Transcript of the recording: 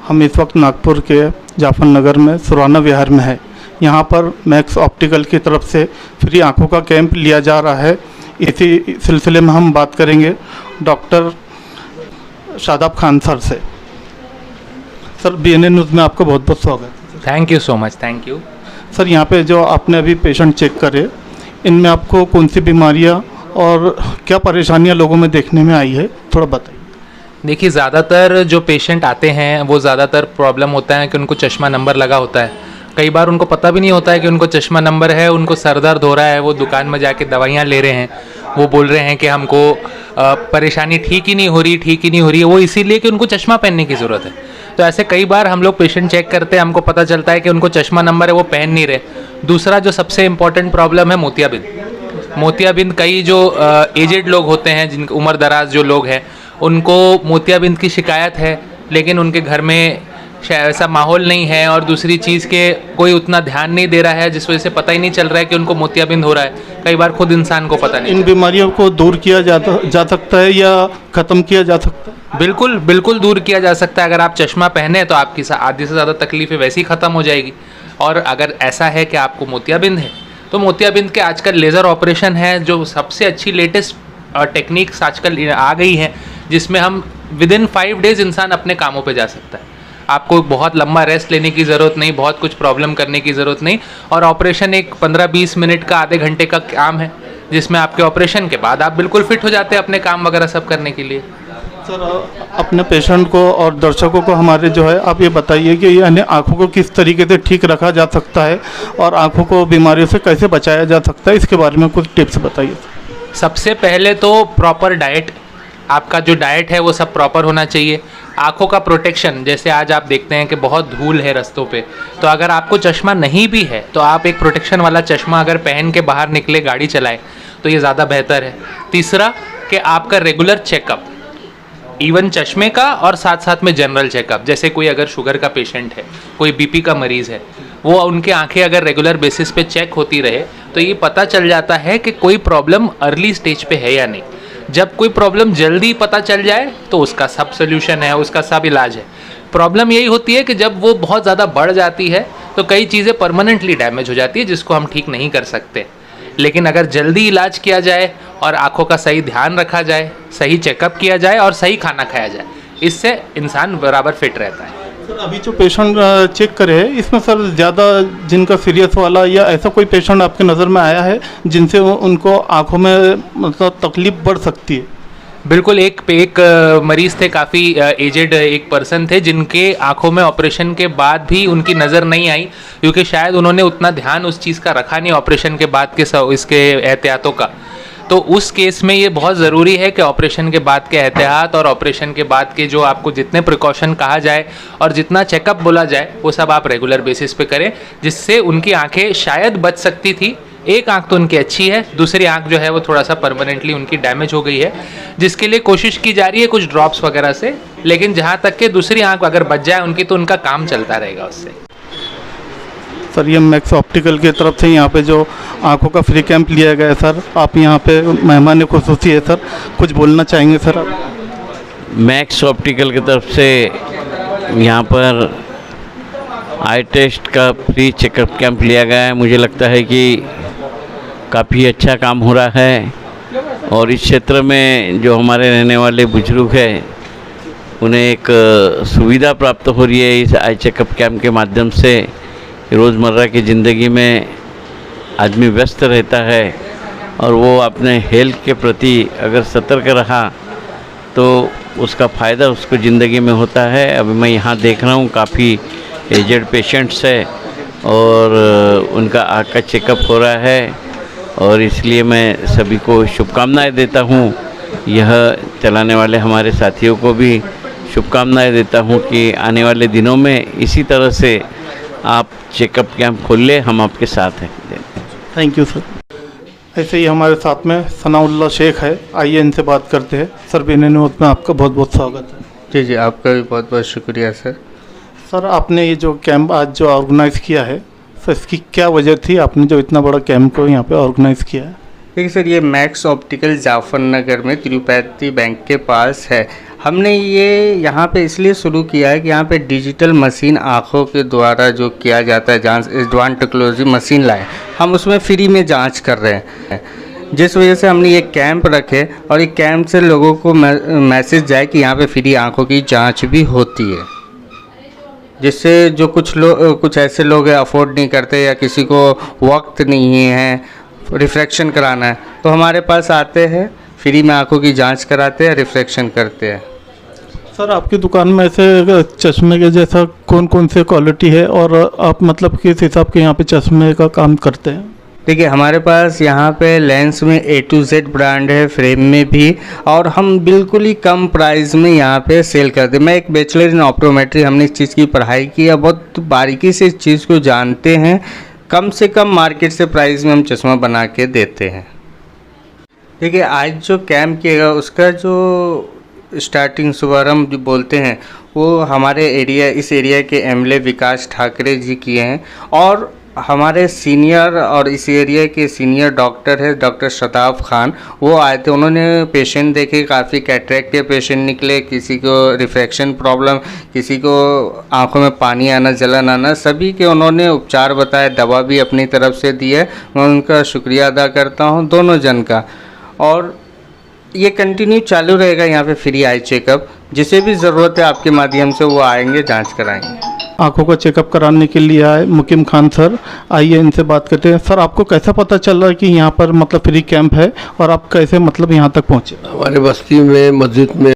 हम इस वक्त नागपुर के जाफर नगर में सुराना विहार में है। यहाँ पर मैक्स ऑप्टिकल की तरफ से फ्री आँखों का कैंप लिया जा रहा है। इसी सिलसिले में हम बात करेंगे डॉक्टर शादाब खान सर से। सर, BNN न्यूज़ में आपका बहुत बहुत स्वागत है। Thank you so much. Thank you sir, यहाँ पे जो आपने अभी पेशेंट चेक करे, इनमें आपको कौन सी बीमारियाँ और क्या परेशानियाँ लोगों में देखने में आई है, थोड़ा बताइए। देखिए, ज़्यादातर जो पेशेंट आते हैं वो ज़्यादातर प्रॉब्लम होता है कि उनको चश्मा नंबर लगा होता है। कई बार उनको पता भी नहीं होता है कि उनको चश्मा नंबर है, उनको सर दर्द हो रहा है, वो दुकान में जाके दवाइयाँ ले रहे हैं, वो बोल रहे हैं कि हमको परेशानी ठीक ही नहीं हो रही है, वो इसीलिए कि उनको चश्मा पहनने की ज़रूरत है। तो ऐसे कई बार हम लोग पेशेंट चेक करते हैं, हमको पता चलता है कि उनको चश्मा नंबर है, वो पहन नहीं रहे। दूसरा जो सबसे इम्पॉर्टेंट प्रॉब्लम है मोतियाबिंद। कई जो एजेड लोग होते हैं, जिन उम्र दराज जो लोग हैं, उनको मोतियाबिंद की शिकायत है, लेकिन उनके घर में ऐसा माहौल नहीं है और दूसरी चीज़ के कोई उतना ध्यान नहीं दे रहा है, जिस वजह से पता ही नहीं चल रहा है कि उनको मोतियाबिंद हो रहा है। कई बार खुद इंसान को पता नहीं। इन बीमारियों को दूर किया जा सकता है या ख़त्म किया जा सकता है? बिल्कुल दूर किया जा सकता है। अगर आप चश्मा पहने तो आपकी आधी से ज़्यादा तकलीफ़ें वैसे ही ख़त्म हो जाएगी। और अगर ऐसा है कि आपको मोतियाबिंद है तो मोतियाबिंद के आजकल लेज़र ऑपरेशन है, जो सबसे अच्छी लेटेस्ट टेक्निक्स आजकल आ गई हैं, जिसमें हम विदिन 5 डेज़ इंसान अपने कामों पे जा सकता है। आपको बहुत लंबा रेस्ट लेने की ज़रूरत नहीं, बहुत कुछ प्रॉब्लम करने की ज़रूरत नहीं। और ऑपरेशन एक 15-20 मिनट का, आधे घंटे का काम है, जिसमें आपके ऑपरेशन के बाद आप बिल्कुल फिट हो जाते हैं अपने काम वगैरह सब करने के लिए। सर, अपने पेशेंट को और दर्शकों को हमारे जो है आप ये बताइए कि यानी आँखों को किस तरीके से ठीक रखा जा सकता है और आँखों को बीमारियों से कैसे बचाया जा सकता है, इसके बारे में कुछ टिप्स बताइए। सबसे पहले तो प्रॉपर डाइट, आपका जो डाइट है वो सब प्रॉपर होना चाहिए। आँखों का प्रोटेक्शन, जैसे आज आप देखते हैं कि बहुत धूल है रास्तों पे, तो अगर आपको चश्मा नहीं भी है तो आप एक प्रोटेक्शन वाला चश्मा अगर पहन के बाहर निकले, गाड़ी चलाए, तो ये ज़्यादा बेहतर है। तीसरा कि आपका रेगुलर चेकअप, इवन चश्मे का और साथ साथ में जनरल चेकअप, जैसे कोई अगर शुगर का पेशेंट है, कोई BP का मरीज़ है, वो उनके आंखें अगर रेगुलर बेसिस पे चेक होती रहे तो ये पता चल जाता है कि कोई प्रॉब्लम अर्ली स्टेज पे है या नहीं। जब कोई प्रॉब्लम जल्दी पता चल जाए तो उसका सब सोल्यूशन है, उसका सब इलाज है। प्रॉब्लम यही होती है कि जब वो बहुत ज़्यादा बढ़ जाती है तो कई चीज़ें परमानेंटली डैमेज हो जाती है, जिसको हम ठीक नहीं कर सकते। लेकिन अगर जल्दी इलाज किया जाए और आँखों का सही ध्यान रखा जाए, सही चेकअप किया जाए और सही खाना खाया जाए, इससे इंसान बराबर फिट रहता है। सर, अभी जो पेशेंट चेक करे हैं, इसमें सर ज़्यादा जिनका सीरियस वाला या ऐसा कोई पेशेंट आपके नज़र में आया है जिनसे उनको आँखों में मतलब तकलीफ बढ़ सकती है? बिल्कुल, एक मरीज़ थे, काफ़ी एजेड एक पर्सन थे, जिनके आंखों में ऑपरेशन के बाद भी उनकी नज़र नहीं आई, क्योंकि शायद उन्होंने उतना ध्यान उस चीज़ का रखा नहीं ऑपरेशन के बाद के इसके एहतियातों का। तो उस केस में ये बहुत ज़रूरी है कि ऑपरेशन के बाद के एहतियात और ऑपरेशन के बाद के जो आपको जितने प्रिकॉशन कहा जाए और जितना चेकअप बोला जाए, वो सब आप रेगुलर बेसिस पे करें, जिससे उनकी आंखें शायद बच सकती थी। एक आंख तो उनकी अच्छी है, दूसरी आंख जो है वो थोड़ा सा परमानेंटली उनकी डैमेज हो गई है, जिसके लिए कोशिश की जा रही है कुछ ड्रॉप्स वगैरह से। लेकिन जहाँ तक कि दूसरी आंख अगर बच जाए उनकी, तो उनका काम चलता रहेगा उससे। सर, ये मैक्स ऑप्टिकल की तरफ से यहाँ पे जो आंखों का फ्री कैंप लिया गया है, सर आप यहाँ पे मेहमान खुसूसी है, सर कुछ बोलना चाहेंगे सर आप? मैक्स ऑप्टिकल की तरफ से यहाँ पर आई टेस्ट का फ्री चेकअप कैंप लिया गया है। मुझे लगता है कि काफ़ी अच्छा काम हो रहा है और इस क्षेत्र में जो हमारे रहने वाले बुजुर्ग हैं, उन्हें एक सुविधा प्राप्त हो रही है इस आई चेकअप कैंप के माध्यम से। रोज़मर्रा की ज़िंदगी में आदमी व्यस्त रहता है और वो अपने हेल्थ के प्रति अगर सतर्क रहा तो उसका फ़ायदा उसको ज़िंदगी में होता है। अभी मैं यहाँ देख रहा हूँ काफ़ी एजेड पेशेंट्स है और उनका आँख का चेकअप हो रहा है, और इसलिए मैं सभी को शुभकामनाएं देता हूँ। यह चलाने वाले हमारे साथियों को भी शुभकामनाएं देता हूँ कि आने वाले दिनों में इसी तरह से आप चेकअप कैंप खोल ले, हम आपके साथ हैं। Thank you sir. ऐसे ही हमारे साथ में सनाउल्लाह शेख है, आइए इनसे बात करते हैं। सर, BNN न्यूज़ में आपका बहुत बहुत स्वागत है। जी, आपका भी बहुत बहुत शुक्रिया सर। सर, आपने ये जो कैंप आज जो ऑर्गेनाइज़ किया है, सर इसकी क्या वजह थी, आपने जो इतना बड़ा कैंप को यहाँ पे ऑर्गेनाइज़ किया है? देखिए सर, ये मैक्स ऑप्टिकल जाफरनगर में तिरुपति बैंक के पास है। हमने ये यहाँ पे इसलिए शुरू किया है कि यहाँ पे डिजिटल मशीन आँखों के द्वारा जो किया जाता है जांच, एडवांस टेक्नोलॉजी मशीन लाए, हम उसमें फ्री में जांच कर रहे हैं, जिस वजह से हमने ये कैंप रखे और ये कैंप से लोगों को मैसेज जाए कि यहाँ पे फ्री आँखों की जांच भी होती है, जिससे जो कुछ ऐसे लोग हैं अफोर्ड नहीं करते या किसी को वक्त नहीं है रिफ्रैक्शन कराना है, तो हमारे पास आते हैं, फ्री में आंखों की जांच कराते हैं, रिफ्रैक्शन करते हैं। सर आपकी दुकान में ऐसे चश्मे के जैसा कौन कौन से क्वालिटी है और आप मतलब किस हिसाब के यहाँ पे चश्मे का काम करते हैं? देखिए, हमारे पास यहाँ पे लेंस में A to Z ब्रांड है, फ्रेम में भी, और हम बिल्कुल ही कम प्राइस में यहाँ पे सेल करते हैं। मैं एक बैचलर इन ऑप्टोमेट्री, हमने इस चीज़ की पढ़ाई की है, बहुत बारीकी से इस चीज़ को जानते हैं। कम से कम मार्केट से प्राइस में हम चश्मा बना के देते हैं। देखिए, आज जो कैंप किएगा उसका जो स्टार्टिंग शुभारंभ जो बोलते हैं वो हमारे इस एरिया के एमएलए विकास ठाकरे जी किए हैं, और हमारे सीनियर और इस एरिया के सीनियर डॉक्टर है डॉक्टर शताब खान, वो आए थे। उन्होंने पेशेंट देखे, काफ़ी कैटरेक्ट के पेशेंट निकले, किसी को रिफ्रैक्शन प्रॉब्लम, किसी को आंखों में पानी आना, जलन आना, सभी के उन्होंने उपचार बताए, दवा भी अपनी तरफ से दी है। मैं उनका शुक्रिया अदा करता हूँ दोनों जन का, और ये कंटिन्यू चालू रहेगा यहाँ पे फ्री आई चेकअप। जिसे भी ज़रूरत है आपके माध्यम से वो आएंगे, जांच कराएंगे। आंखों का चेकअप कराने के लिए आए मुकीम खान सर, आइए इनसे बात करते हैं। सर आपको कैसा पता चल रहा है कि यहाँ पर मतलब फ्री कैंप है और आप कैसे मतलब यहाँ तक पहुँचे? हमारे बस्ती में मस्जिद में